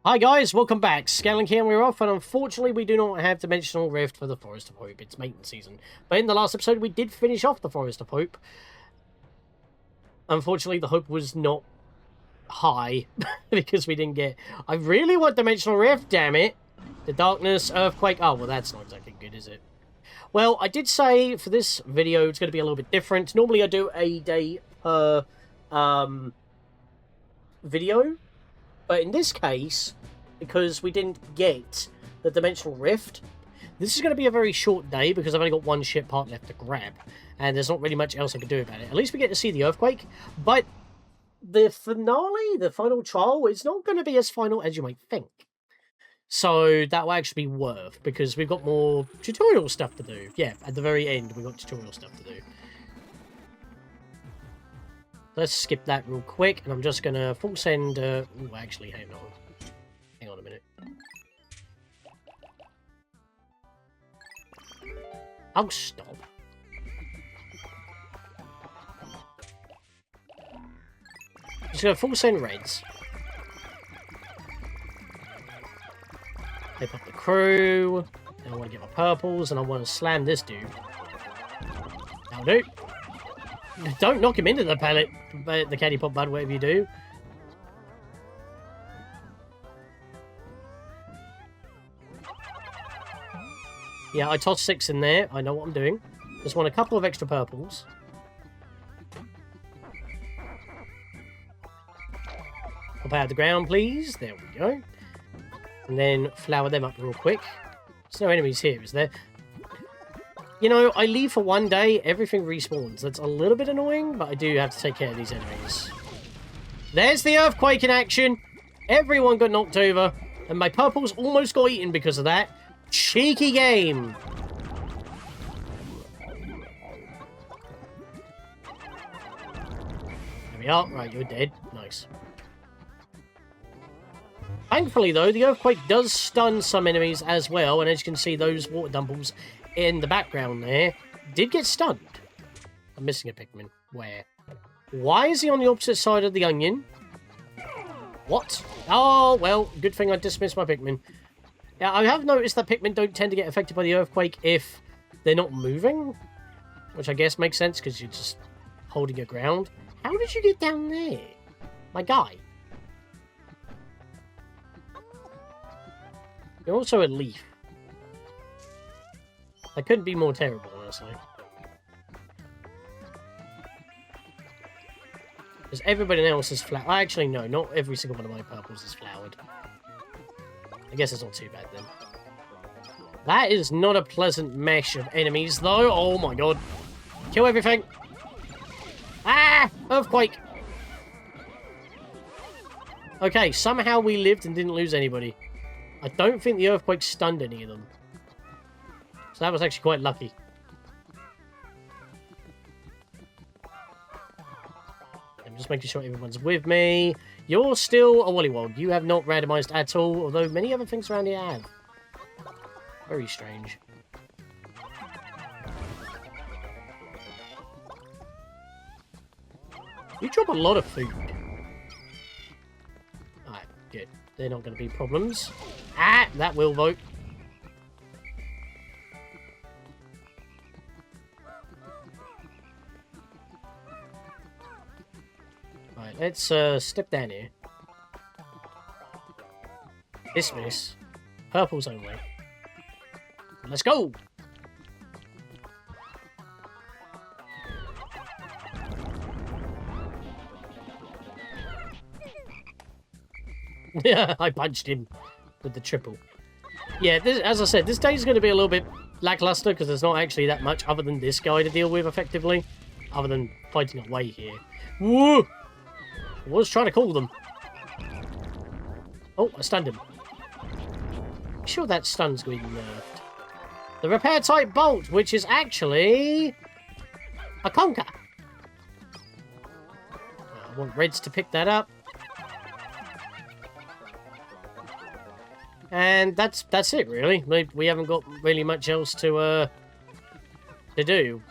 Hi guys, welcome back. Scatlink here, and we're off, and unfortunately we do not have Dimensional Rift for the Forest of Hope. It's maintenance season. But in the last episode we did finish off the Forest of Hope. Unfortunately the hope was not high, because we didn't get... I really want Dimensional Rift, damn it! The Darkness, Earthquake... Oh, well that's not exactly good, is it? Well, I did say for this video it's going to be a little bit different. Normally I do a day per video. But in this case, because we didn't get the Dimensional Rift, this is going to be a very short day because I've only got one ship part left to grab. And there's not really much else I can do about it. At least we get to see the Earthquake. But the finale, the final trial, is not going to be as final as you might think. So that will actually be worth, because we've got more tutorial stuff to do. Yeah, at the very end, we've got tutorial stuff to do. Let's skip that real quick, and I'm just going to full send... Ooh, actually, hang on. Hang on a minute. Oh, stop. Just going to full send reds. Flip up the crew. And I want to get my purples, and I want to slam this dude. That'll do. Don't knock him into the pallet, the caddy pop bud, whatever you do. Yeah, I tossed 6 in there. I know what I'm doing. Just want a couple of extra purples. Pop out of the ground, please. There we go. And then flower them up real quick. There's no enemies here, is there? You know, I leave for one day, everything respawns. That's a little bit annoying, but I do have to take care of these enemies. There's the Earthquake in action! Everyone got knocked over, and my purples almost got eaten because of that. Cheeky game! There we are. Right, you're dead. Nice. Thankfully, though, the Earthquake does stun some enemies as well, and as you can see, those water dumples in the background there did get stunned. I'm missing a Pikmin. Where? Why is he on the opposite side of the onion? What? Oh, well, good thing I dismissed my Pikmin. Yeah, I have noticed that Pikmin don't tend to get affected by the Earthquake if they're not moving, which I guess makes sense because you're just holding your ground. How did you get down there? My guy. You're also a leaf. That couldn't be more terrible, honestly. Because everybody else is flowered. Actually, no, not every single one of my purples is flowered. I guess it's not too bad, then. That is not a pleasant mesh of enemies, though. Oh, my God. Kill everything. Ah! Earthquake! Okay, somehow we lived and didn't lose anybody. I don't think the Earthquake stunned any of them. So that was actually quite lucky. I'm just making sure everyone's with me. You're still a Wollywog. You have not randomized at all, although many other things around here have. Very strange. You drop a lot of food. Alright, good. They're not going to be problems. Ah, that will vote. Right, let's step down here. Dismiss. Purples only. Let's go! Yeah, I punched him with the triple. Yeah, as I said, this day's going to be a little bit lackluster because there's not actually that much other than this guy to deal with effectively. Other than fighting away here. Woo! I was trying to call them. Oh, I stunned him. I'm sure that stun's going to be nerfed. The repair type bolt, which is actually a conker. I want reds to pick that up. And that's it, really. We haven't got really much else to do.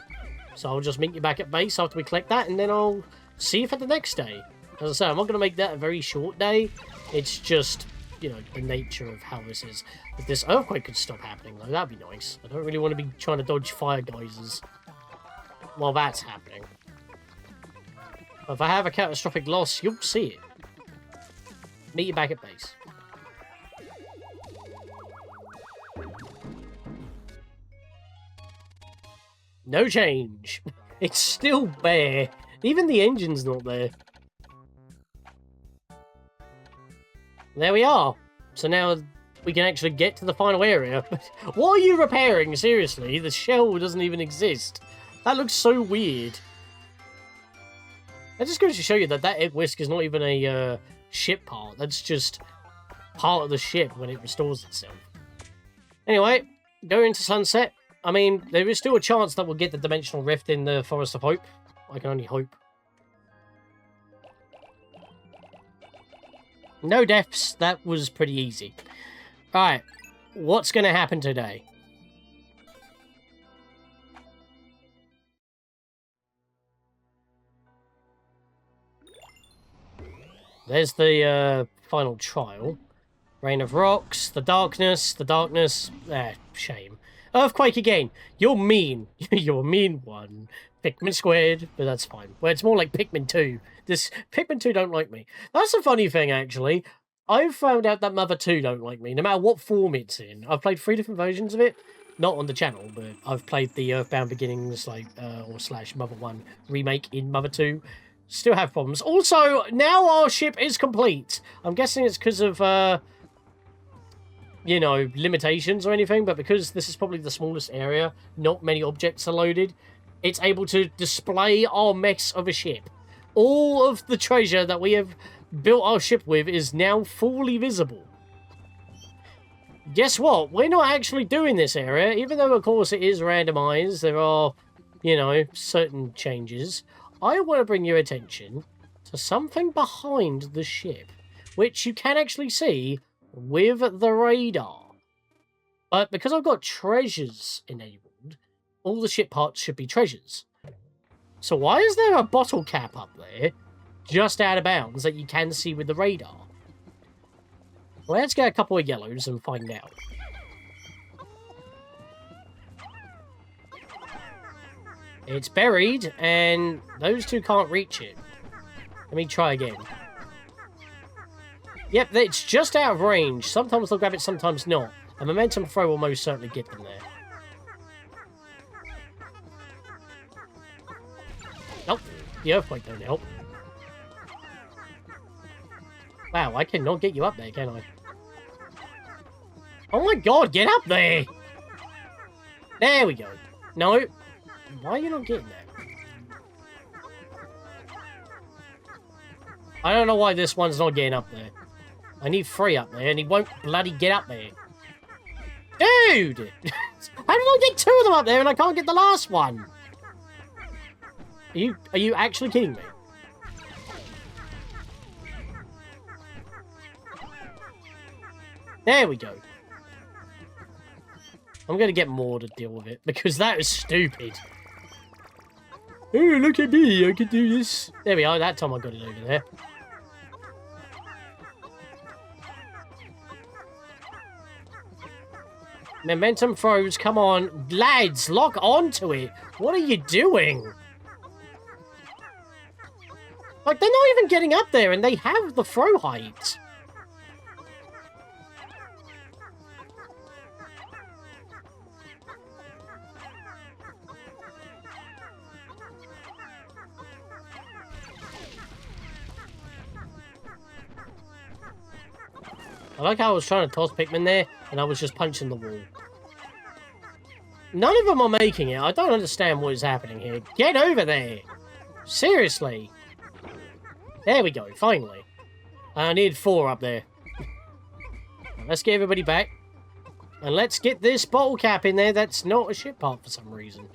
So I'll just meet you back at base after we collect that, and then I'll see you for the next day. As I say, I'm not going to make that a very short day. It's just you know, the nature of how this is. If this earthquake could stop happening, though, that'd be nice. I don't really want to be trying to dodge fire geysers while that's happening. If I have a catastrophic loss, you'll see it. Meet you back at base. No change. It's still bare. Even the engine's not there. There we are. So now we can actually get to the final area. What are you repairing? Seriously, the shell doesn't even exist. That looks so weird. That just goes to show you that that egg whisk is not even a ship part. That's just part of the ship when it restores itself. Anyway, go into sunset. I mean, there is still a chance that we'll get the dimensional rift in the Forest of Hope. I can only hope. No deaths. That was pretty easy. Alright, what's going to happen today? There's the final trial. Rain of rocks, the darkness, shame. Earthquake again. You're mean. You're a mean one. Pikmin squared, but that's fine. Well, it's more like Pikmin 2. This Pikmin 2 don't like me. That's a funny thing, actually. I've found out that Mother 2 don't like me, no matter what form it's in. I've played 3 different versions of it. Not on the channel, but I've played the Earthbound Beginnings, like, or / Mother 1 remake in Mother 2. Still have problems. Also, now our ship is complete. I'm guessing it's because of, you know, limitations or anything, but because this is probably the smallest area, not many objects are loaded, it's able to display our mess of a ship. All of the treasure that we have built our ship with is now fully visible. Guess what? We're not actually doing this area, even though, of course, it is randomized. There are, you know, certain changes. I want to bring your attention to something behind the ship, which you can actually see with the radar. But because I've got treasures enabled, all the ship parts should be treasures. So why is there a bottle cap up there, just out of bounds, that you can see with the radar? Well, let's get a couple of yellows and find out. It's buried, and those two can't reach it. Let me try again. Yep, it's just out of range. Sometimes they'll grab it, sometimes not. A momentum throw will most certainly get them there. Nope, the earthquake don't help. Wow, I cannot get you up there, can I? Oh my god, get up there! There we go. No. Why are you not getting there? I don't know why this one's not getting up there. I need 3 up there, and he won't bloody get up there. Dude! How did I get 2 of them up there, and I can't get the last one? Are you actually kidding me? There we go. I'm going to get more to deal with it, because that is stupid. Oh, look at me, I can do this. There we are, that time I got it over there. Momentum throws, come on. Lads, lock onto it. What are you doing? Like, they're not even getting up there, and they have the throw height. I like how I was trying to toss Pikmin there, and I was just punching the wall. None of them are making it. I don't understand what is happening here. Get over there! Seriously! There we go, finally. I need 4 up there. Let's get everybody back. And let's get this bottle cap in there that's not a ship part for some reason.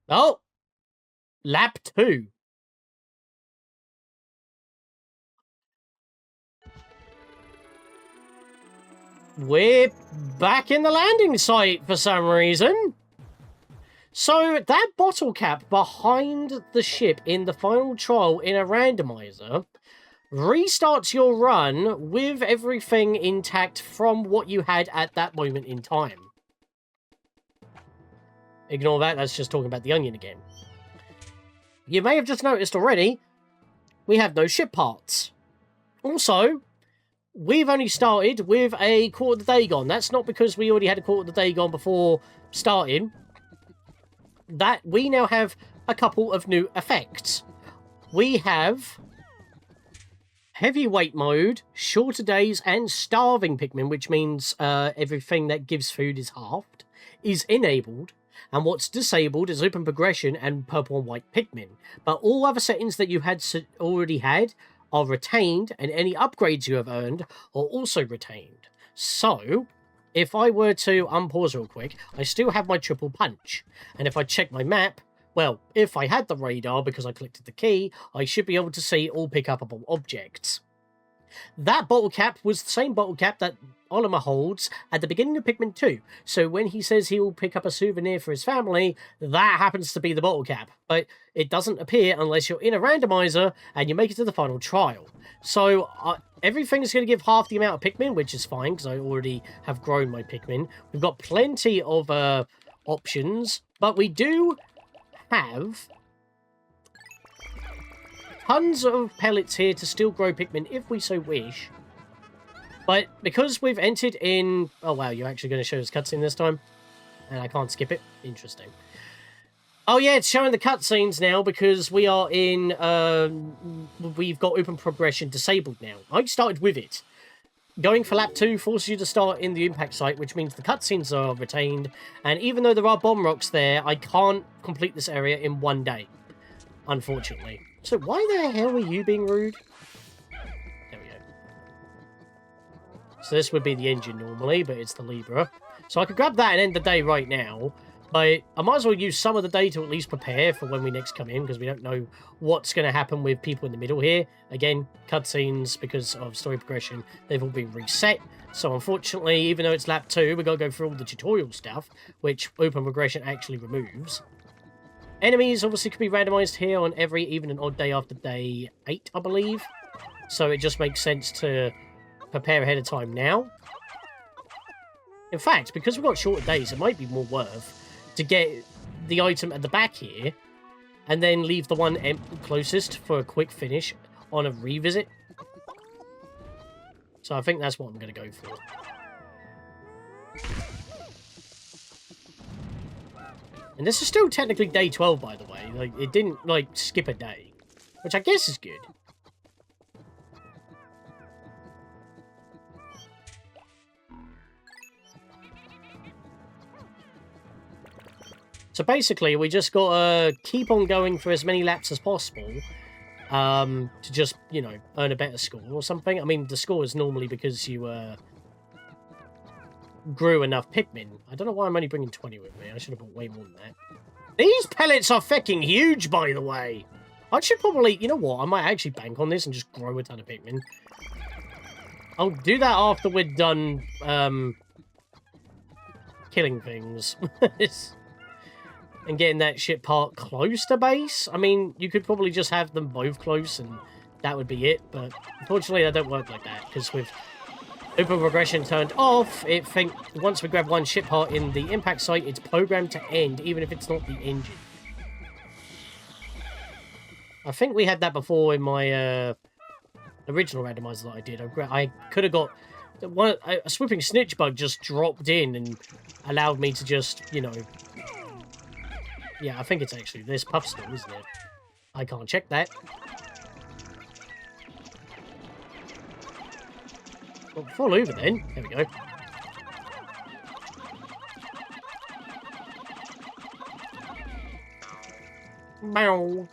Oh! Lap 2. We're back in the landing site for some reason. So that bottle cap behind the ship in the final trial in a randomizer restarts your run with everything intact from what you had at that moment in time. Ignore that, that's just talking about the onion again. You may have just noticed already, we have no ship parts. Also, we've only started with a quarter of the day gone. That's not because we already had a quarter of the day gone before starting. That we now have a couple of new effects. We have heavyweight mode, shorter days, and starving Pikmin, which means everything that gives food is halved, is enabled. And what's disabled is open progression and purple and white Pikmin. But all other settings that you had already had are retained, and any upgrades you have earned are also retained. So, if I were to unpause real quick, I still have my triple punch. And if I check my map, well, if I had the radar because I collected the key, I should be able to see all pick-upable objects. That bottle cap was the same bottle cap that Olimar holds at the beginning of Pikmin 2. So when he says he will pick up a souvenir for his family, that happens to be the bottle cap. But it doesn't appear unless you're in a randomizer and you make it to the final trial. So everything's going to give half the amount of Pikmin, which is fine because I already have grown my Pikmin. We've got plenty of options, but we do have tons of pellets here to still grow Pikmin if we so wish. But because we've entered in... Oh, wow, you're actually going to show us cutscene this time? And I can't skip it? Interesting. Oh, yeah, it's showing the cutscenes now because we are in... we've got open progression disabled now. I started with it. Going for lap 2 forces you to start in the impact site, which means the cutscenes are retained. And even though there are bomb rocks there, I can't complete this area in one day. Unfortunately. So why the hell are you being rude? There we go. So this would be the engine normally, but it's the Libra. So I could grab that and end the day right now. But I might as well use some of the day to at least prepare for when we next come in, because we don't know what's going to happen with people in the middle here. Again, cutscenes, because of story progression, they've all been reset. So unfortunately, even though it's lap 2, we've got to go through all the tutorial stuff, which open progression actually removes. Enemies obviously could be randomized here on every even and odd day after day 8, I believe. So it just makes sense to prepare ahead of time now. In fact, because we've got shorter days, it might be more worth to get the item at the back here and then leave the one closest for a quick finish on a revisit. So I think that's what I'm going to go for. And this is still technically day 12, by the way. Like, it didn't, like, skip a day. Which I guess is good. So basically, we just got to keep on going for as many laps as possible. To just, you know, earn a better score or something. I mean, the score is normally because you, grew enough Pikmin. I don't know why I'm only bringing 20 with me. I should have brought way more than that. These pellets are fucking huge, by the way. I should probably... You know what? I might actually bank on this and just grow a ton of Pikmin. I'll do that after we're done, killing things. And getting that ship part close to base. I mean, you could probably just have them both close and that would be it. But unfortunately, that don't work like that. Because with open progression turned off, once we grab one ship part in the impact site, it's programmed to end, even if it's not the engine. I think we had that before in my original randomizer that I did. I could have got... a swooping snitch bug just dropped in and allowed me to just, you know... Yeah, I think it's actually this puff still, isn't it? I can't check that. Well, fall over then. There we go. Bow.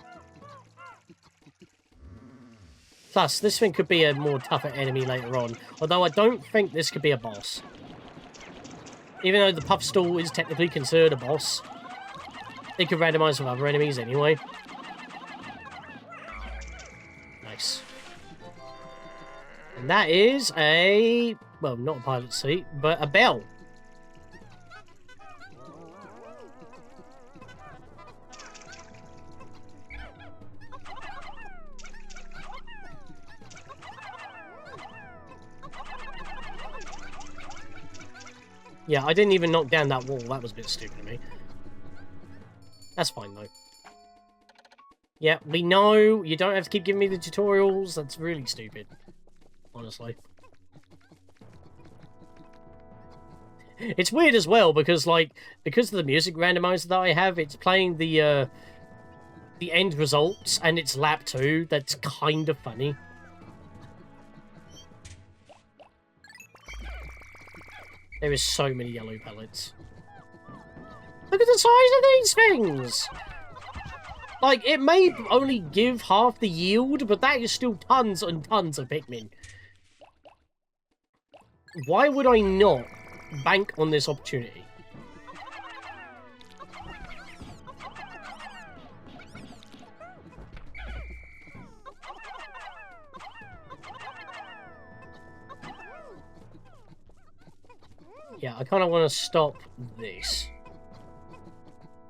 Plus, this thing could be a more tougher enemy later on. Although I don't think this could be a boss. Even though the Puffstool is technically considered a boss, it could randomize with other enemies anyway. Nice. And that is a... well, not a pilot seat, but a bell. Yeah, I didn't even knock down that wall. That was a bit stupid of me. That's fine, though. Yeah, we know you don't have to keep giving me the tutorials. That's really stupid, honestly. It's weird as well, because, like, because of the music randomizer that I have, it's playing the end results, and it's lap 2. That's kind of funny. There is so many yellow pellets. Look at the size of these things! Like, it may only give half the yield, but that is still tons and tons of Pikmin. Why would I not bank on this opportunity? Yeah, I kind of want to stop this.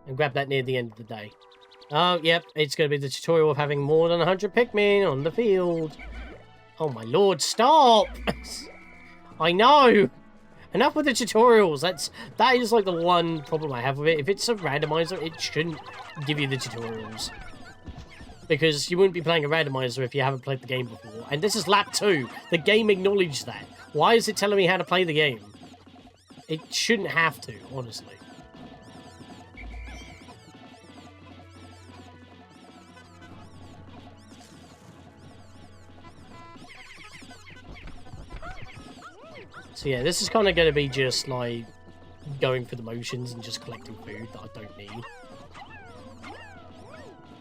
And grab that near the end of the day. Oh, yep, it's going to be the tutorial of having more than 100 Pikmin on the field. Oh my lord, stop! I know! Enough with the tutorials. That is like the one problem I have with it. If it's a randomizer, it shouldn't give you the tutorials. Because you wouldn't be playing a randomizer if you haven't played the game before. And this is lap 2. The game acknowledged that. Why is it telling me how to play the game? It shouldn't have to, honestly. So yeah, this is kind of going to be just like going for the motions and just collecting food that I don't need.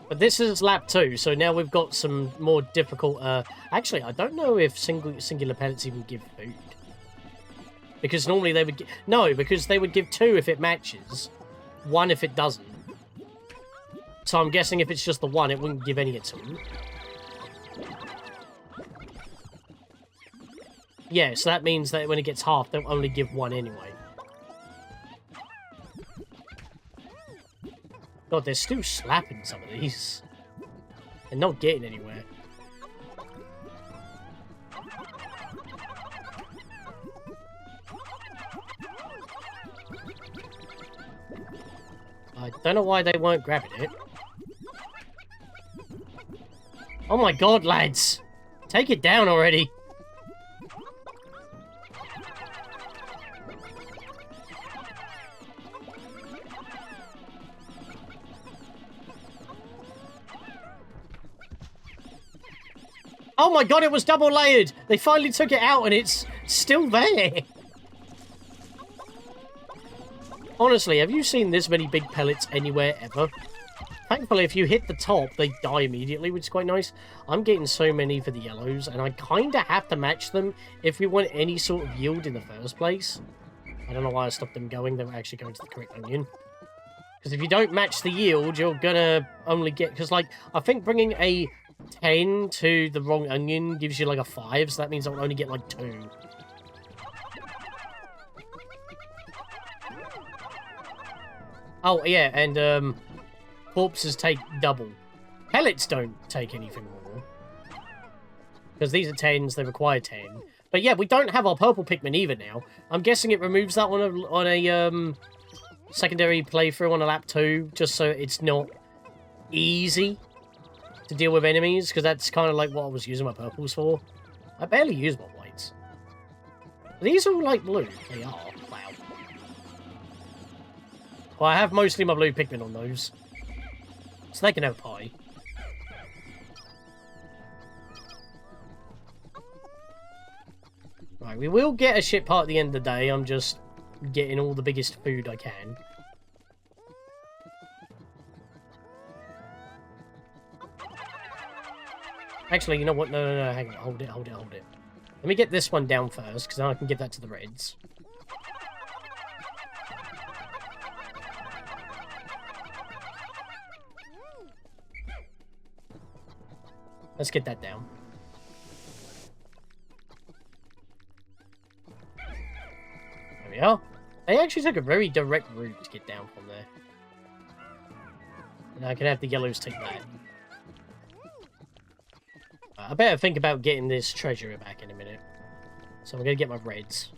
But this is lap 2, so now we've got some more difficult... Actually, I don't know if singular pellets even give food. Because normally they would... No, because they would give 2 if it matches. 1 if it doesn't. So I'm guessing if it's just the 1, it wouldn't give any at all. Yeah, so that means that when it gets half, they'll only give 1 anyway. God, they're still slapping some of these. And not getting anywhere. I don't know why they weren't grabbing it. Oh my god, lads! Take it down already! Oh my god, it was double layered! They finally took it out and it's still there! Honestly, have you seen this many big pellets anywhere ever? Thankfully, if you hit the top, they die immediately, which is quite nice. I'm getting so many for the yellows, and I kind of have to match them if we want any sort of yield in the first place. I don't know why I stopped them going. They were actually going to the correct onion. Because if you don't match the yield, you're gonna only get... Because, like, I think bringing a 10 to the wrong onion gives you, like, a 5, so that means I'll only get, like, 2. Oh, yeah, and, corpses take double. Pellets don't take anything more. Because these are 10s, they require 10. But yeah, we don't have our purple Pikmin either now. I'm guessing it removes that on a secondary playthrough on a lap 2, just so it's not easy to deal with enemies, because that's kind of like what I was using my purples for. I barely use my whites. Are these all like blue? They are. Wow. Well, I have mostly my blue Pikmin on those. So they can have pie. Right, we will get a shit part at the end of the day. I'm just getting all the biggest food I can. Actually, you know what? No, hang on. Hold it. Let me get this one down first, because then I can give that to the reds. Let's get that down. There we are. They actually took a very direct route to get down from there. And I can have the yellows take that. I better think about getting this treasure back in a minute. So I'm going to get my reds.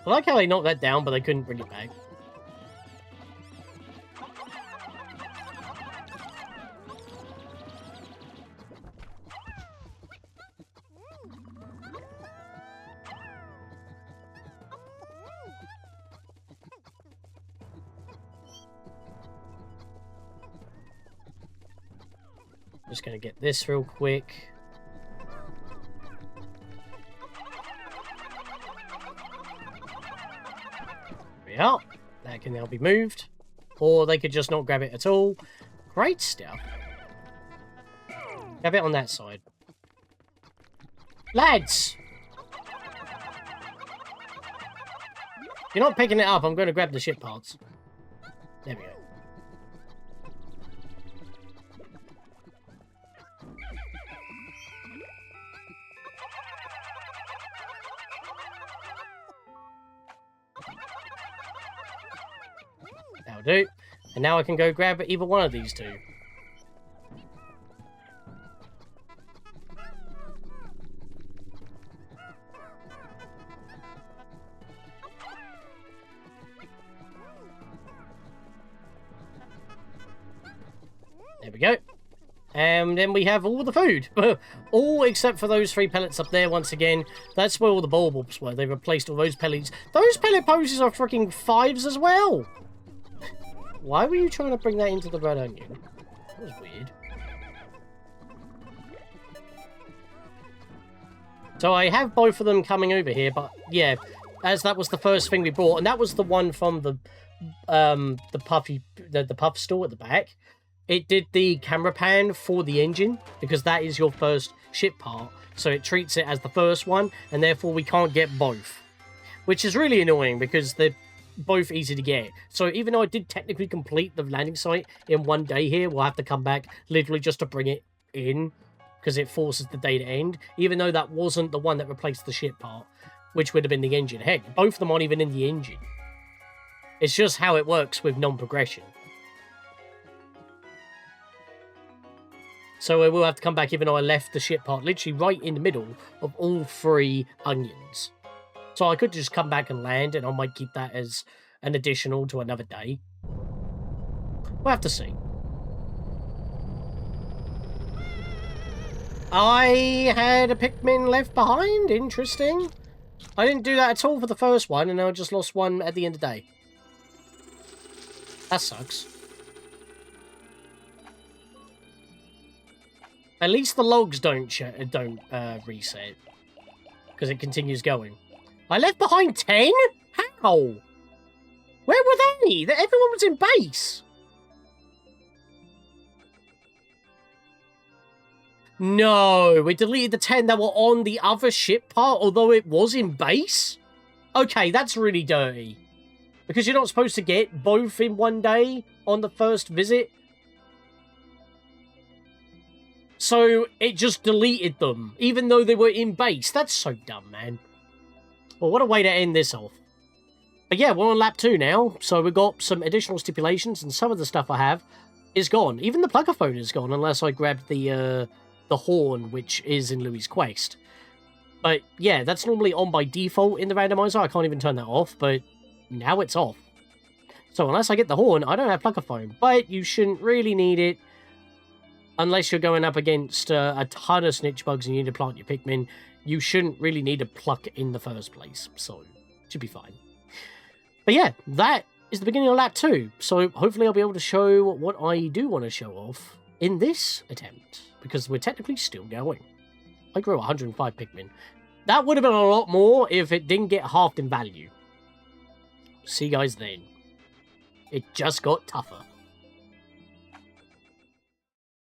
I like how they knocked that down, but they couldn't bring it back. Just gonna get this real quick. There we are. That can now be moved. Or they could just not grab it at all. Great stuff. Grab it on that side. Lads! If you're not picking it up, I'm going to grab the ship parts. There we go. That'll do. And now I can go grab either one of these two. There we go. And then we have all the food. All except for those 3 pellets up there once again. That's where all the bulbs were. They replaced all those pellets. Those pellet poses are freaking 5s as well. Why were you trying to bring that into the red onion? That was weird. So I have both of them coming over here, but yeah, as that was the first thing we brought, and that was the one from the puff store at the back. It did the camera pan for the engine, because that is your first ship part. So it treats it as the first one, and therefore we can't get both. Which is really annoying, because they're both easy to get. So even though I did technically complete the landing site in one day here, we'll have to come back literally just to bring it in, because it forces the day to end, even though that wasn't the one that replaced the ship part, which would have been the engine. Heck, both of them aren't even in the engine. It's just how it works with non-progression. So I will have to come back even though I left the ship part literally right in the middle of all 3 onions. So I could just come back and land, and I might keep that as an additional to another day. We'll have to see. I had a Pikmin left behind. Interesting. I didn't do that at all for the first one, and I just lost one at the end of the day. That sucks. At least the logs don't reset, because it continues going. I left behind 10? How? Where were they? Everyone was in base. No, we deleted the 10 that were on the other ship part, although it was in base? Okay, that's really dirty. Because you're not supposed to get both in one day on the first visit. So it just deleted them, even though they were in base. That's so dumb, man. Well, what a way to end this off. But yeah, we're on lap 2 now, so we've got some additional stipulations, and some of the stuff I have is gone. Even the plug-a-phone is gone, unless I grabbed the horn, which is in Louie's quest. But yeah, that's normally on by default in the randomizer. I can't even turn that off, but now it's off. So unless I get the horn, I don't have plug-a-phone. But you shouldn't really need it, unless you're going up against a ton of snitch bugs and you need to plant your Pikmin. You shouldn't really need a pluck in the first place, so it should be fine. But yeah, that is the beginning of lap 2, so hopefully I'll be able to show what I do want to show off in this attempt, because we're technically still going. I grew 105 Pikmin. That would have been a lot more if it didn't get halved in value. See you guys then. It just got tougher.